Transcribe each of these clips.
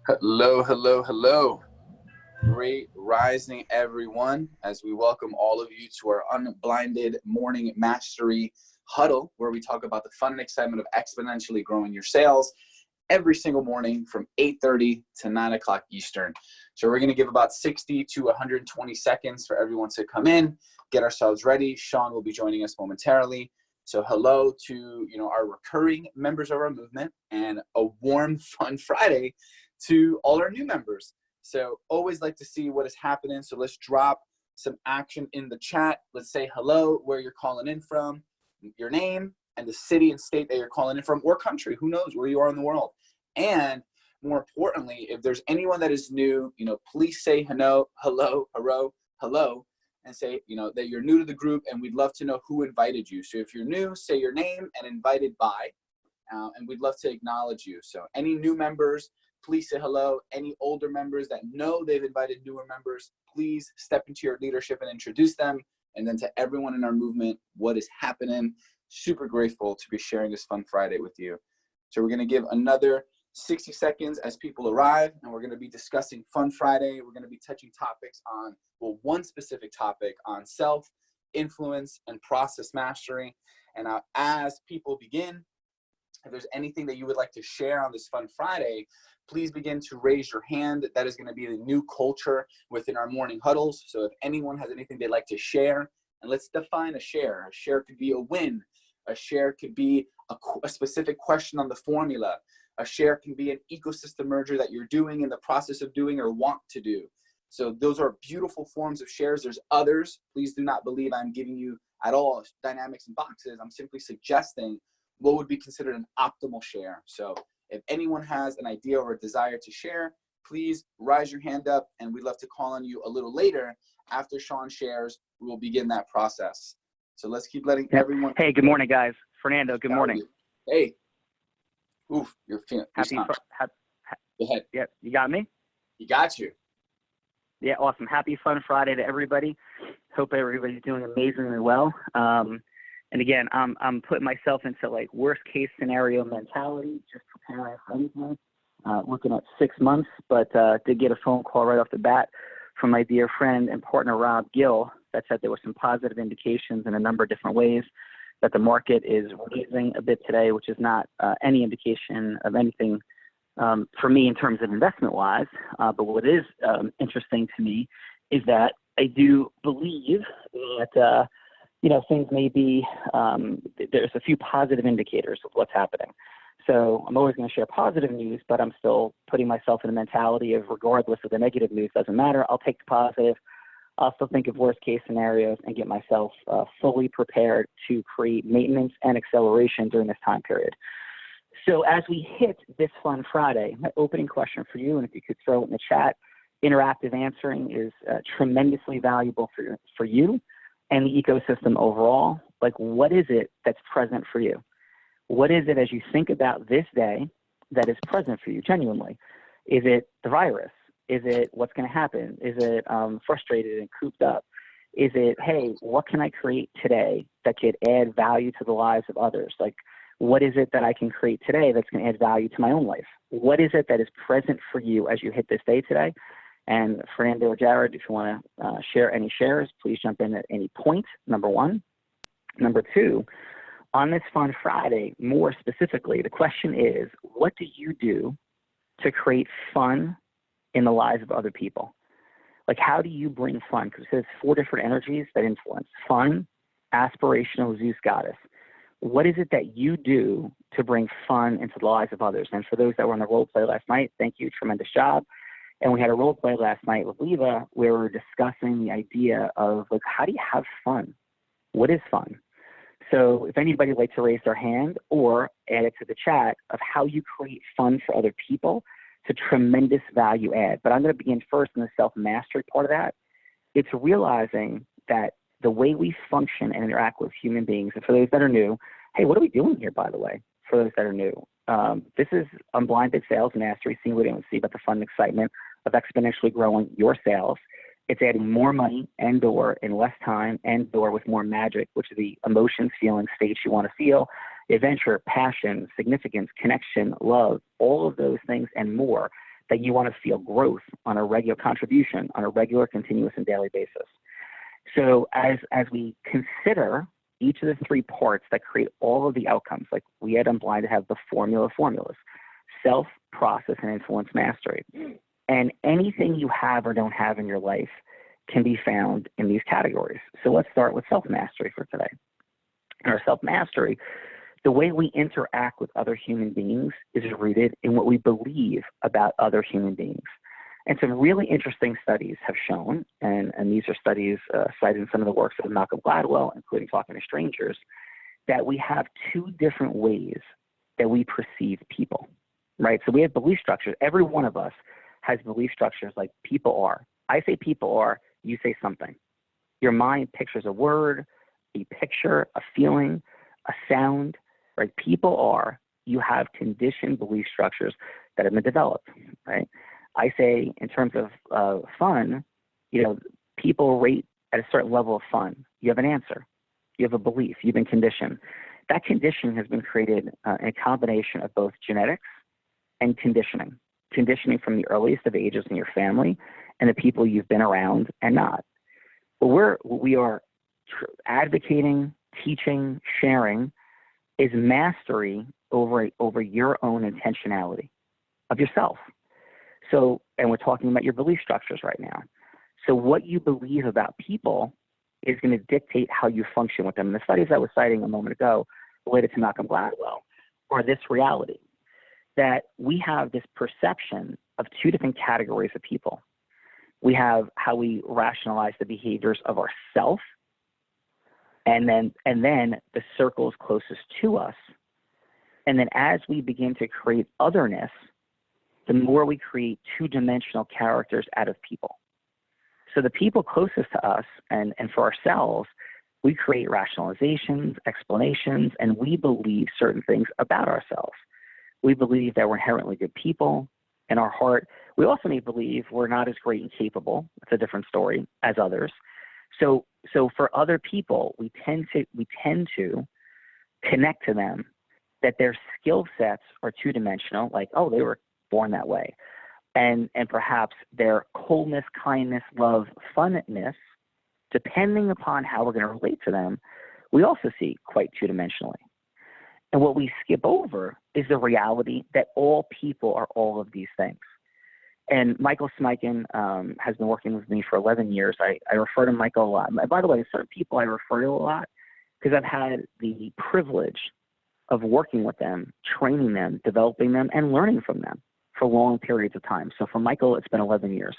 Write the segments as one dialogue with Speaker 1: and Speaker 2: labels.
Speaker 1: Hello, hello, hello. Great rising, everyone, as we welcome all of you to our Unblinded Morning Mastery Huddle, where we talk about the fun and excitement of exponentially growing your sales every single morning from 8:30 to 9 o'clock Eastern. So we're going to give about 60 to 120 seconds for everyone to come in, get ourselves ready. Sean will be joining us momentarily. So hello to our recurring members of our movement, and a warm, fun Friday to all our new members. So always like to see what is happening. So let's drop some action in the chat. Let's say hello, where you're calling in from, your name, and the city and state that you're calling in from, or country. Who knows where you are in the world. And more importantly, if there's anyone that is new, please say hello, and say, that you're new to the group, and we'd love to know who invited you. So if you're new, say your name and invited by, and we'd love to acknowledge you. So any new members, please say hello. Any older members that know they've invited newer members, please step into your leadership and introduce them. And then to everyone in our movement, what is happening? Super grateful to be sharing this fun Friday with you. So we're going to give another 60 seconds as people arrive, and we're going to be discussing Fun Friday. We're going to be touching topics on, one specific topic on self, influence, and process mastery. And as people begin, if there's anything that you would like to share on this Fun Friday, please begin to raise your hand. That is going to be the new culture within our morning huddles. So if anyone has anything they'd like to share, and let's define a share. A share could be a win. A share could be a specific question on the formula. A share can be an ecosystem merger that you're doing, in the process of doing, or want to do. So those are beautiful forms of shares. There's others. Please do not believe I'm giving you at all dynamics and boxes. I'm simply suggesting what would be considered an optimal share. So if anyone has an idea or a desire to share, please raise your hand up, and we'd love to call on you a little later. After Sean shares, we will begin that process. So let's keep letting everyone.
Speaker 2: Hey, good morning, guys. Fernando, good morning.
Speaker 1: Hey. Oof, you're feeling.
Speaker 2: Go
Speaker 1: ahead.
Speaker 2: Yeah, you got me?
Speaker 1: You got you.
Speaker 2: Yeah, awesome. Happy Fun Friday to everybody. Hope everybody's doing amazingly well. And again, I'm putting myself into like worst case scenario mentality, just preparing for anything. Looking at 6 months, but did get a phone call right off the bat from my dear friend and partner Rob Gill that said there were some positive indications in a number of different ways that the market is raising a bit today, which is not any indication of anything for me in terms of investment wise. But what is interesting to me is that I do believe that things may be, there's a few positive indicators of what's happening. So I'm always going to share positive news, but I'm still putting myself in the mentality of, regardless of the negative news, doesn't matter. I'll take the positive. I'll still think of worst case scenarios and get myself fully prepared to create maintenance and acceleration during this time period. So as we hit this Fun Friday, my opening question for you, and if you could throw it in the chat, interactive answering is tremendously valuable for you and the ecosystem overall. Like, what is it that's present for you? What is it as you think about this day that is present for you genuinely? Is it the virus? Is it what's going to happen? Is it frustrated and cooped up? Is it, hey, what can I create today that could add value to the lives of others? Like, what is it that I can create today that's going to add value to my own life? What is it that is present for you as you hit this day today? And Fernando or Jared, if you want to share any shares, please jump in at any point, number one. Number two, on this Fun Friday, more specifically, the question is, what do you do to create fun in the lives of other people? Like, how do you bring fun? Because there's 4 different energies that influence: fun, aspirational, Zeus goddess. What is it that you do to bring fun into the lives of others? And for those that were on the role play last night, thank you, tremendous job. And we had a role play last night with Leva where we were discussing the idea of, like, how do you have fun? What is fun? So if anybody would like to raise their hand or add it to the chat of how you create fun for other people, it's a tremendous value add. But I'm going to begin first in the self-mastery part of that. It's realizing that the way we function and interact with human beings, and for those that are new, hey, what are we doing here, by the way, for those that are new? This is Unblinded Sales Mastery, seeing what we don't see, but the fun and excitement of exponentially growing your sales. It's adding more money and or in less time and or with more magic, which is the emotions, feelings, states you want to feel, adventure, passion, significance, connection, love, all of those things and more that you want to feel growth on a regular contribution on a regular, continuous, and daily basis. So as we consider each of the three parts that create all of the outcomes, like we at Unblinded have the formulas, self, process, and influence mastery. And anything you have or don't have in your life can be found in these categories. So let's start with self-mastery for today. In our self-mastery, the way we interact with other human beings is rooted in what we believe about other human beings. And some really interesting studies have shown, and these are studies cited in some of the works of Malcolm Gladwell, including Talking to Strangers, that we have two different ways that we perceive people, right? So we have belief structures. Every one of us has belief structures like people are. I say people are, you say something. Your mind pictures a word, a picture, a feeling, a sound, right? People are, you have conditioned belief structures that have been developed, right? I say in terms of fun, people rate at a certain level of fun. You have an answer. You have a belief. You've been conditioned. That conditioning has been created in a combination of both genetics and conditioning. Conditioning from the earliest of ages in your family and the people you've been around and not. But what we are advocating, teaching, sharing is mastery over your own intentionality of yourself. So, and we're talking about your belief structures right now. So what you believe about people is going to dictate how you function with them. And the studies I was citing a moment ago related to Malcolm Gladwell are this reality, that we have this perception of two different categories of people. We have how we rationalize the behaviors of ourself, and then the circles closest to us. And then as we begin to create otherness, the more we create two-dimensional characters out of people. So the people closest to us and for ourselves, we create rationalizations, explanations, and we believe certain things about ourselves. We believe that we're inherently good people in our heart. We also may believe we're not as great and capable, it's a different story, as others. So for other people, we tend to connect to them that their skill sets are two-dimensional, like, oh, they were born that way. And perhaps their coldness, kindness, love, funness, depending upon how we're going to relate to them, we also see quite two-dimensionally. And what we skip over is the reality that all people are all of these things. And Michael Smikin has been working with me for 11 years. I refer to Michael a lot. By the way, certain people I refer to a lot because I've had the privilege of working with them, training them, developing them, and learning from them for long periods of time. So for Michael, it's been 11 years.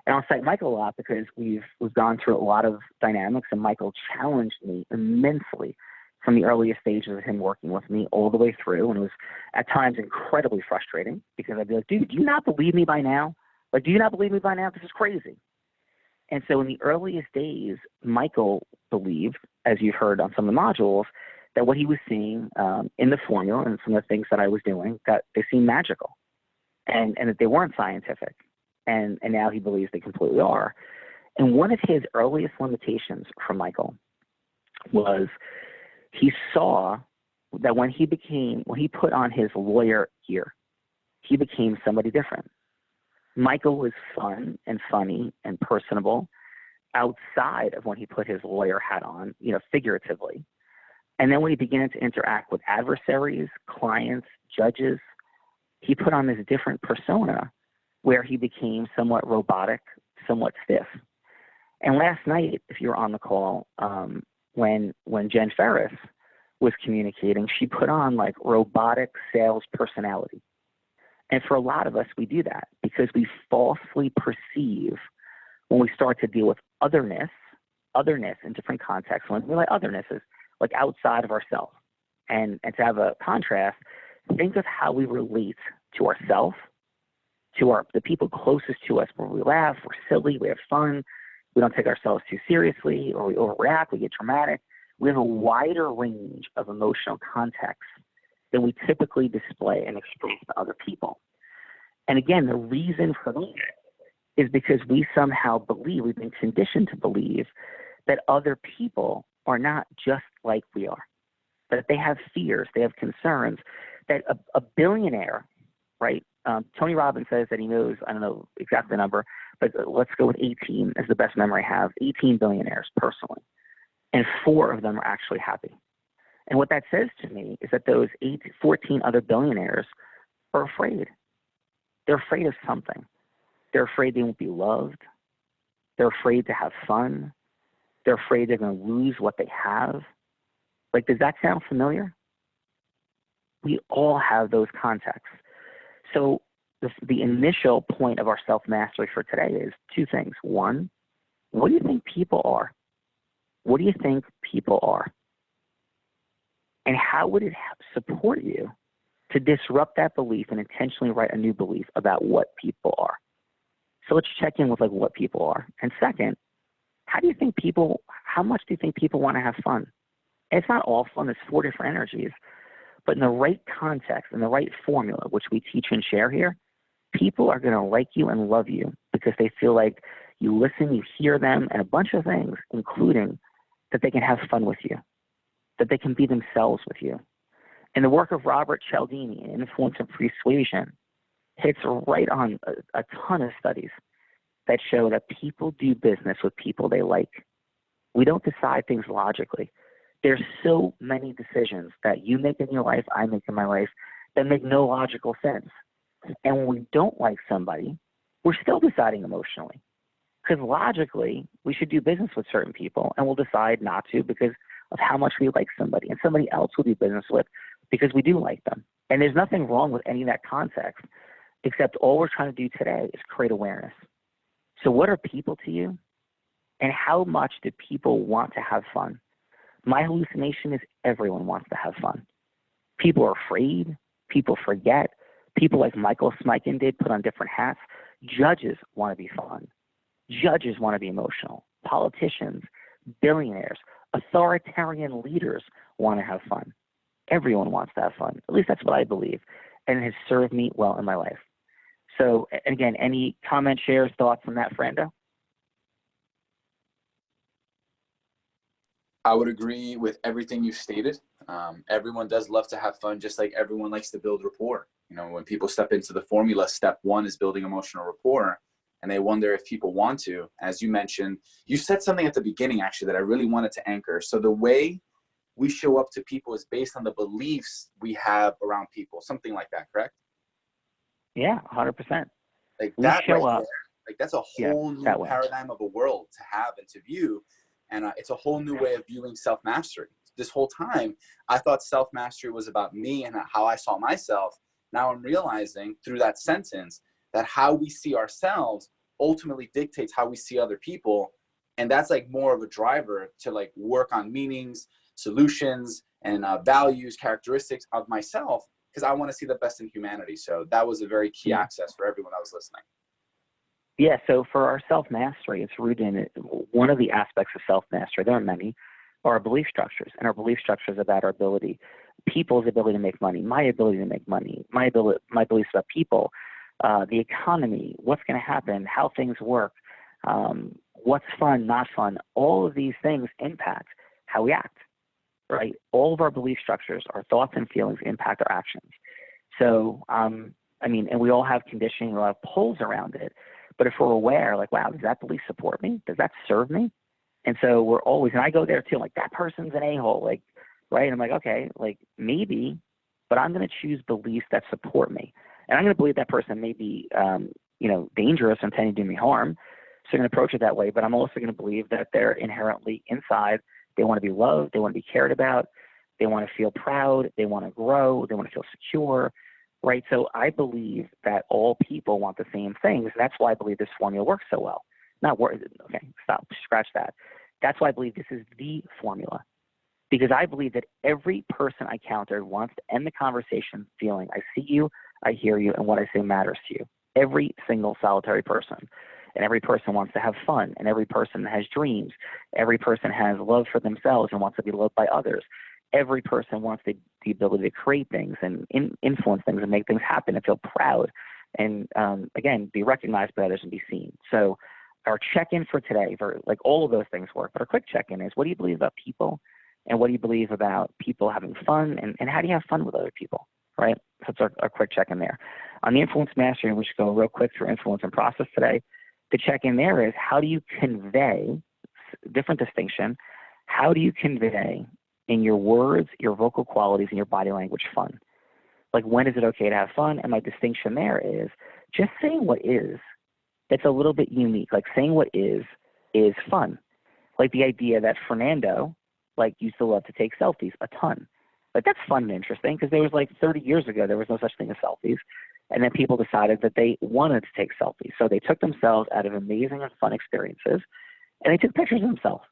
Speaker 2: And I'll cite Michael a lot because we've gone through a lot of dynamics, and Michael challenged me immensely from the earliest stages of him working with me all the way through. And it was at times incredibly frustrating because I'd be like, dude, do you not believe me by now? Like, do you not believe me by now? This is crazy. And so in the earliest days, Michael believed, as you've heard on some of the modules, that what he was seeing in the formula and some of the things that I was doing, that they seemed magical and that they weren't scientific. And now he believes they completely are. And one of his earliest limitations from Michael was he saw that when he put on his lawyer gear, he became somebody different. Michael was fun and funny and personable outside of when he put his lawyer hat on, figuratively. And then when he began to interact with adversaries, clients, judges, he put on this different persona where he became somewhat robotic, somewhat stiff. And last night, if you were on the call, when Jen Ferris was communicating, she put on like robotic sales personality. And for a lot of us, we do that because we falsely perceive when we start to deal with otherness in different contexts. When we like otherness is like outside of ourselves. And to have a contrast, think of how we relate to ourselves, to the people closest to us, where we laugh, we're silly, we have fun, we don't take ourselves too seriously, or we overreact, we get dramatic. We have a wider range of emotional context than we typically display and express to other people. And again, the reason for that is because we somehow believe, we've been conditioned to believe that other people are not just like we are, that they have fears, they have concerns, that a billionaire, right, Tony Robbins says that he knows, I don't know exactly the number, but let's go with 18 as the best memory I have, 18 billionaires personally. And 4 of them are actually happy. And what that says to me is that those 14 other billionaires are afraid. They're afraid of something. They're afraid they won't be loved. They're afraid to have fun. They're afraid they're going to lose what they have. Like, does that sound familiar? We all have those contexts. So the initial point of our self-mastery for today is 2 things. 1, what do you think people are? What do you think people are? And how would it support you to disrupt that belief and intentionally write a new belief about what people are? So let's check in with like what people are. And second, how much do you think people want to have fun? And it's not all fun. There's 4 different energies. But in the right context, in the right formula, which we teach and share here, people are going to like you and love you because they feel like you listen, you hear them, and a bunch of things, including that they can have fun with you, that they can be themselves with you. And the work of Robert Cialdini, Influence and Persuasion, hits right on a ton of studies that show that people do business with people they like. We don't decide things logically. There's so many decisions that you make in your life, I make in my life, that make no logical sense. And when we don't like somebody, we're still deciding emotionally. Because logically, we should do business with certain people, and we'll decide not to because of how much we like somebody. And somebody else we'll do business with because we do like them. And there's nothing wrong with any of that context, except all we're trying to do today is create awareness. So what are people to you? And how much do people want to have fun? My hallucination is everyone wants to have fun. People are afraid. People forget. People like Michael Smikin did put on different hats. Judges want to be fun. Judges want to be emotional. Politicians, billionaires, authoritarian leaders want to have fun. Everyone wants to have fun. At least that's what I believe. And it has served me well in my life. So again, any comments, shares, thoughts on that, Frando?
Speaker 1: I would agree with everything you stated. Everyone does love to have fun, just like everyone likes to build rapport. You know, when people step into the formula, step 1 is building emotional rapport, and they wonder if people want to. As you mentioned, you said something at the beginning, actually, that I really wanted to anchor. So the way we show up to people is based on the beliefs we have around people, something like that, correct?
Speaker 2: Yeah, 100%.
Speaker 1: Like
Speaker 2: we
Speaker 1: that
Speaker 2: show
Speaker 1: right
Speaker 2: up.
Speaker 1: there, like that's a whole new paradigm of a world to have and to view. And it's a whole new way of viewing self-mastery. This whole time, I thought self-mastery was about me and how I saw myself. Now I'm realizing through that sentence that how we see ourselves ultimately dictates how we see other people. And that's like more of a driver to like work on meanings, solutions, and values, characteristics of myself, because I want to see the best in humanity. So that was a very key access for everyone that was listening.
Speaker 2: Yeah, so for our self-mastery, it's rooted in one of the aspects of self-mastery, there are many, are our belief structures. And our belief structures about our ability, people's ability to make money, my ability to make money, my beliefs about people, the economy, what's going to happen, how things work, what's fun, not fun. All of these things impact how we act, right? All of our belief structures, our thoughts and feelings impact our actions. So, and we all have conditioning, we all have pulls around it. But if we're aware, like, wow, does that belief support me? Does that serve me? And so we're always, and I go there too, like, that person's an a-hole, like, right? I'm like, okay, like, maybe, but I'm going to choose beliefs that support me. And I'm going to believe that person may be, dangerous and intending to do me harm. So I'm going to approach it that way. But I'm also going to believe that they're inherently inside. They want to be loved. They want to be cared about. They want to feel proud. They want to grow. They want to feel secure. Right. So I believe that all people want the same things. That's why I believe this formula works so well. Okay, stop, scratch that. That's why I believe this is the formula. Because I believe that every person I encountered wants to end the conversation feeling, I see you, I hear you, and what I say matters to you. Every single solitary person. And every person wants to have fun. And every person has dreams. Every person has love for themselves and wants to be loved by others. Every person wants the ability to create things and influence things and make things happen and feel proud and, again, be recognized by others and be seen. So our check-in for today, for like all of those things work, but our quick check-in is, what do you believe about people? And what do you believe about people having fun? And how do you have fun with other people, right? So it's our quick check-in there. On the influence mastery, we should go real quick through influence and process today. The check-in there is, how do you convey, different distinction, how do you convey in your words, your vocal qualities, and your body language fun? Like, when is it okay to have fun? And my distinction there is just saying what is. It's a little bit unique. Like, saying what is fun. Like the idea that Fernando, like, used to love to take selfies a ton. Like, that's fun and interesting, because there was, like, 30 years ago, there was no such thing as selfies. And then people decided that they wanted to take selfies. So they took themselves out of amazing and fun experiences, and they took pictures of themselves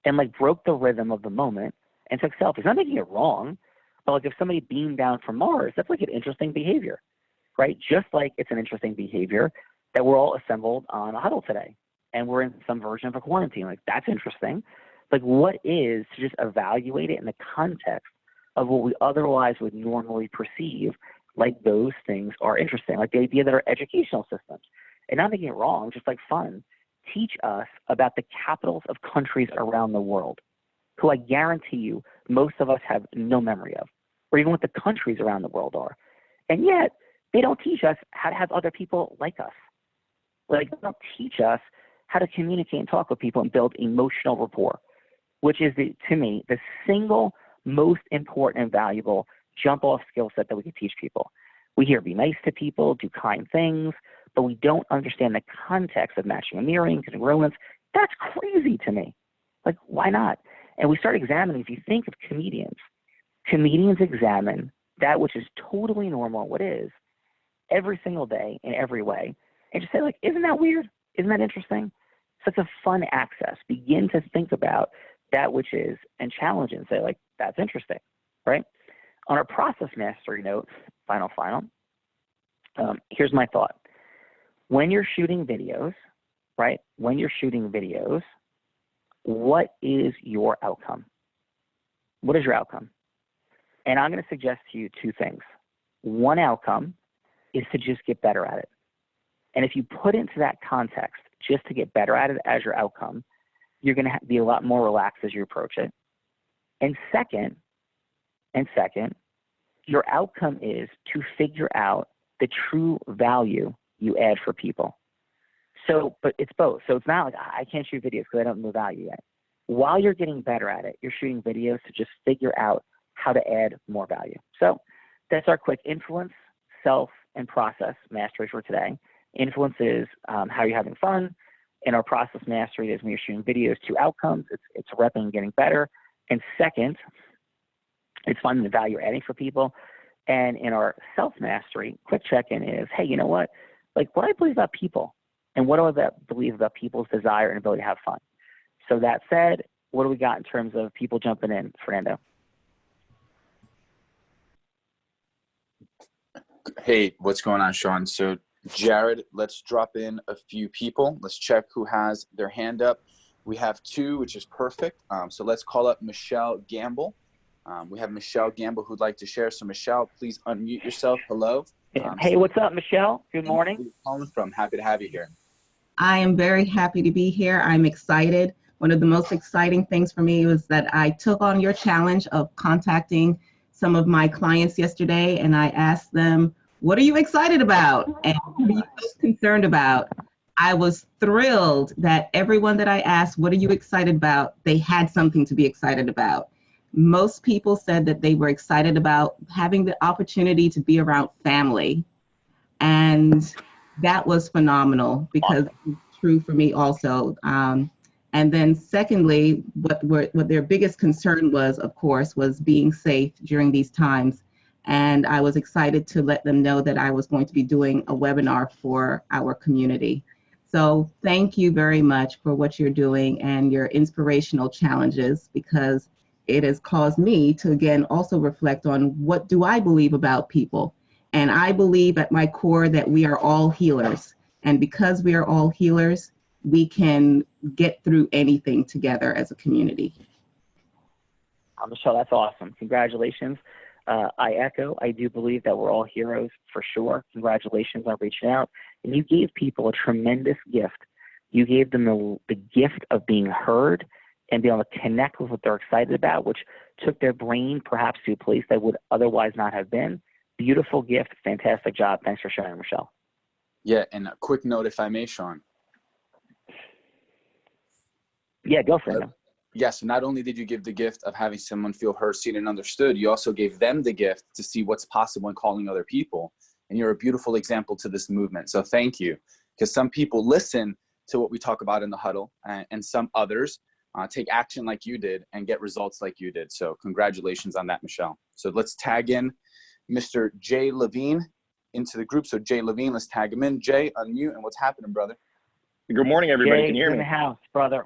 Speaker 2: and, like, broke the rhythm of the moment and took selfies. Not making it wrong, but, like, if somebody beamed down from Mars, that's, like, an interesting behavior, right? Just like it's an interesting behavior that we're all assembled on a huddle today, and we're in some version of a quarantine. Like, that's interesting. Like, what is to just evaluate it in the context of what we otherwise would normally perceive, like those things are interesting. Like the idea that our educational systems, and not making it wrong, just like fun, teach us about the capitals of countries around the world, who I guarantee you most of us have no memory of, or even what the countries around the world are. And yet they don't teach us how to have other people like us. Like, they don't teach us how to communicate and talk with people and build emotional rapport, which is, to me, the single most important and valuable jump-off skill set that we can teach people. We hear be nice to people, do kind things, but we don't understand the context of matching and mirroring, congruence. That's crazy to me. Like, why not? And we start examining, if you think of comedians examine that which is totally normal, what is, every single day in every way, and just say, like, isn't that weird? Isn't that interesting? Such a fun access. Begin to think about that which is and challenge it and say, like, that's interesting, right? On our process mastery note, final, here's my thought. When you're shooting videos, right, what is your outcome? What is your outcome? And I'm going to suggest to you two things. One outcome is to just get better at it. And if you put into that context just to get better at it as your outcome, you're going to be a lot more relaxed as you approach it. And second, your outcome is to figure out the true value you add for people. So, but it's both. So it's not like, I can't shoot videos because I don't know the value yet. While you're getting better at it, you're shooting videos to just figure out how to add more value. So that's our quick influence, self, and process mastery for today. Influence is how you're having fun. And our process mastery is when you're shooting videos, two outcomes. It's repping and getting better. And second, it's finding the value you're adding for people. And in our self-mastery, quick check-in is, hey, you know what? Like, what do I believe about people? And what do I believe about people's desire and ability to have fun? So that said, what do we got in terms of people jumping in, Fernando?
Speaker 1: Hey, what's going on, Sean? So, Jared, let's drop in a few people. Let's check who has their hand up. We have two, which is perfect. So let's call up Michelle Gamble. We have Michelle Gamble who'd like to share. So Michelle, please unmute yourself. Hello.
Speaker 2: Hey, what's up, Michelle? Good morning.
Speaker 1: Where are you calling from? Happy to have you here.
Speaker 3: I am very happy to be here. I'm excited. One of the most exciting things for me was that I took on your challenge of contacting some of my clients yesterday, and I asked them, what are you excited about? And what are you most concerned about? I was thrilled that everyone that I asked, what are you excited about? They had something to be excited about. Most people said that they were excited about having the opportunity to be around family. And that was phenomenal because it's true for me also. And then secondly, what their biggest concern was, of course, was being safe during these times. And I was excited to let them know that I was going to be doing a webinar for our community. So thank you very much for what you're doing and your inspirational challenges, because it has caused me to, again, also reflect on what do I believe about people. And I believe at my core that we are all healers. And because we are all healers, we can get through anything together as a community.
Speaker 2: Michelle, that's awesome. Congratulations. I echo, I do believe that we're all heroes for sure. Congratulations on reaching out. And you gave people a tremendous gift. You gave them the gift of being heard and being able to connect with what they're excited about, which took their brain perhaps to a place they would otherwise not have been. beautiful gift. Fantastic job. Thanks for sharing, Michelle.
Speaker 1: Yeah, and a quick note, if I may, Sean.
Speaker 2: Yeah, go for it.
Speaker 1: Yes, not only did you give the gift of having someone feel heard, seen, and understood, you also gave them the gift to see what's possible in calling other people. And you're a beautiful example to this movement. So thank you. Because some people listen to what we talk about in the huddle, and some others take action like you did and get results like you did. So congratulations on that, Michelle. So let's tag in Mr. Jay Levine into the group. So Jay Levine, let's tag him in. Jay, unmute, and what's happening, brother?
Speaker 4: Good morning, everybody.
Speaker 2: Jay,
Speaker 4: Can you hear me?
Speaker 2: in the house, brother.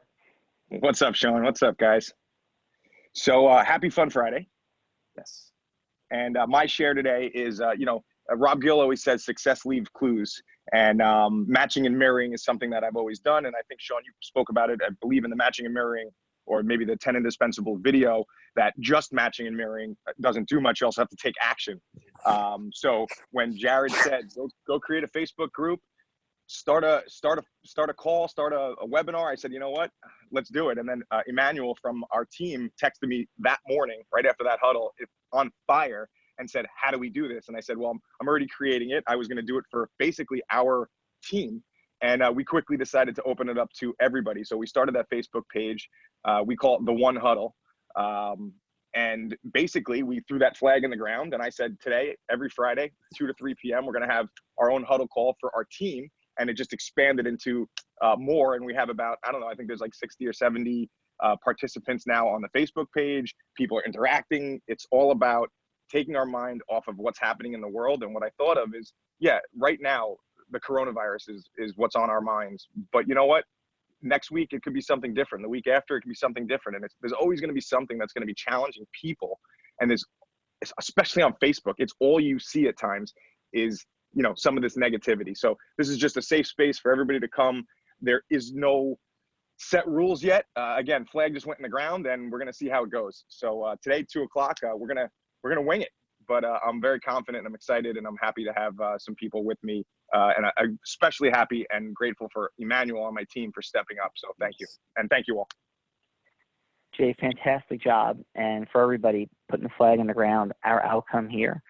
Speaker 4: What's up, Sean? What's up, guys? So happy Fun Friday.
Speaker 1: Yes.
Speaker 4: And my share today is, Rob Gill always says success leaves clues. And matching and mirroring is something that I've always done. And I think, Sean, you spoke about it, I believe, in the matching and mirroring, or maybe the 10 indispensable video, that just matching and mirroring doesn't do much. You also have to take action. So when Jared said, go create a Facebook group, start a call, start a webinar, I said, you know what, let's do it. And then Emmanuel from our team texted me that morning, right after that huddle, on fire, and said, how do we do this? And I said, well, I'm already creating it. I was going to do it for basically our team. And we quickly decided to open it up to everybody. So we started that Facebook page. We call it the One Huddle. And basically we threw that flag in the ground. And I said, today, every Friday, 2 to 3 p.m., we're going to have our own huddle call for our team. And it just expanded into more. And we have about, I don't know, I think there's like 60 or 70 participants now on the Facebook page. People are interacting. It's all about taking our mind off of what's happening in the world. And what I thought of is, yeah, right now, the coronavirus is what's on our minds. But you know what? Next week, it could be something different. The week after, it could be something different. And there's always going to be something that's going to be challenging people. And especially on Facebook, it's all you see at times is, some of this negativity. So this is just a safe space for everybody to come. There is no set rules yet. Again, flag just went in the ground, and we're going to see how it goes. So today, 2 o'clock, we're going to wing it. But I'm very confident, and I'm excited, and I'm happy to have some people with me. And I'm especially happy and grateful for Emmanuel on my team for stepping up. So thank you. And thank you all.
Speaker 2: Jay, fantastic job. And for everybody putting the flag in the ground, our outcome here,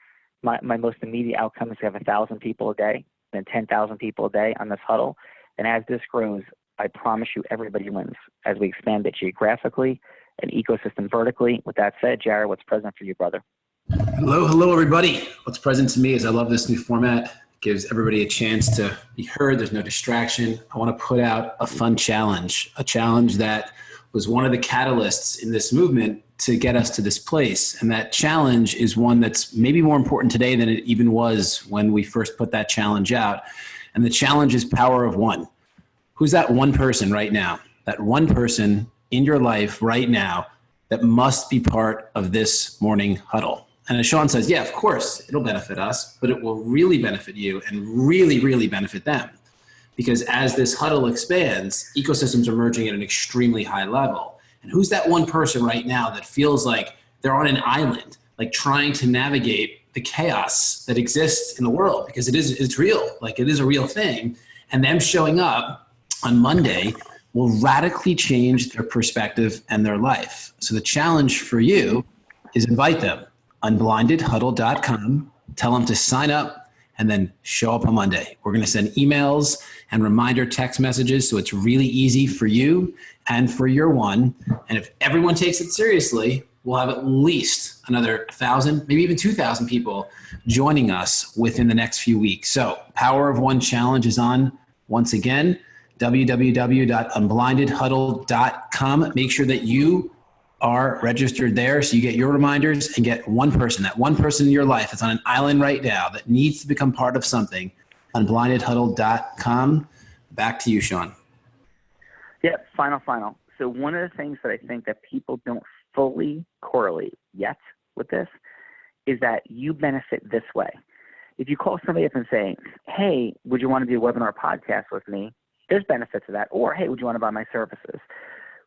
Speaker 2: my most immediate outcome is to have 1,000 people a day, then 10,000 people a day on this huddle. And as this grows, I promise you everybody wins as we expand it geographically and ecosystem vertically. With that said, Jared, what's present for you, brother?
Speaker 5: Hello, everybody. What's present to me is I love this new format. It gives everybody a chance to be heard. There's no distraction. I want to put out a fun challenge, a challenge that was one of the catalysts in this movement to get us to this place. And that challenge is one that's maybe more important today than it even was when we first put that challenge out. And the challenge is power of one. Who's that one person right now? That one person in your life right now that must be part of this morning huddle. And as Sean says, yeah, of course, it'll benefit us, but it will really benefit you and really, really benefit them. Because as this huddle expands, ecosystems are merging at an extremely high level. And who's that one person right now that feels like they're on an island, like trying to navigate the chaos that exists in the world? Because it's real, like it is a real thing. And them showing up on Monday will radically change their perspective and their life. So the challenge for you is invite them. UnblindedHuddle.com. Tell them to sign up and then show up on Monday. We're going to send emails and reminder text messages so it's really easy for you and for your one. And if everyone takes it seriously, we'll have at least another 1,000, maybe even 2,000 people joining us within the next few weeks. So Power of One Challenge is on once again, www.unblindedhuddle.com. Make sure that you are registered there so you get your reminders and get one person, that one person in your life that's on an island right now that needs to become part of something. Unblindedhuddle.com. Back to you, Sean.
Speaker 2: Yeah, final. So one of the things that I think that people don't fully correlate yet with this is that you benefit this way. If you call somebody up and say, hey, would you want to do a webinar podcast with me? There's benefit to that. Or, hey, would you want to buy my services?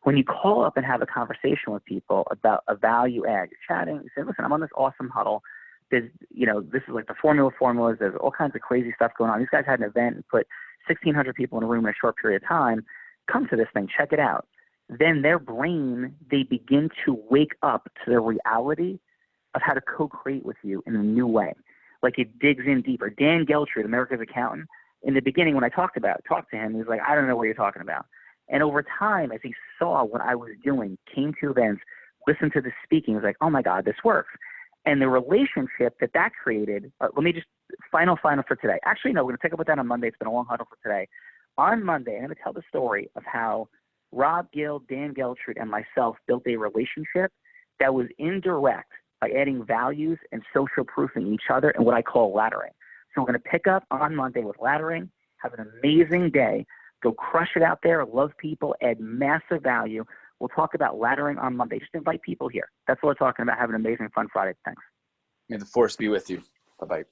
Speaker 2: When you call up and have a conversation with people about a value add, you're chatting, you say, listen, I'm on this awesome huddle. There's, this is like the formulas. There's all kinds of crazy stuff going on. These guys had an event and put 1,600 people in a room in a short period of time. Come to this thing, check it out. Then their brain, they begin to wake up to the reality of how to co-create with you in a new way. Like it digs in deeper. Dan Geltrude, America's Accountant, in the beginning when I talked to him, he was like, I don't know what you're talking about. And over time, as he saw what I was doing, came to events, listened to the speaking, he was like, oh my God, this works. And the relationship that created, let me just, final for today. Actually, no, we're going to take up with that on Monday. It's been a long huddle for today. On Monday, I'm going to tell the story of how Rob Gill, Dan Geltrude, and myself built a relationship that was indirect by adding values and social proofing each other and what I call laddering. So we're going to pick up on Monday with laddering. Have an amazing day. Go crush it out there. Love people. Add massive value. We'll talk about laddering on Monday. Just invite people here. That's what we're talking about. Have an amazing, fun Friday. Thanks.
Speaker 1: May the force be with you. Bye-bye.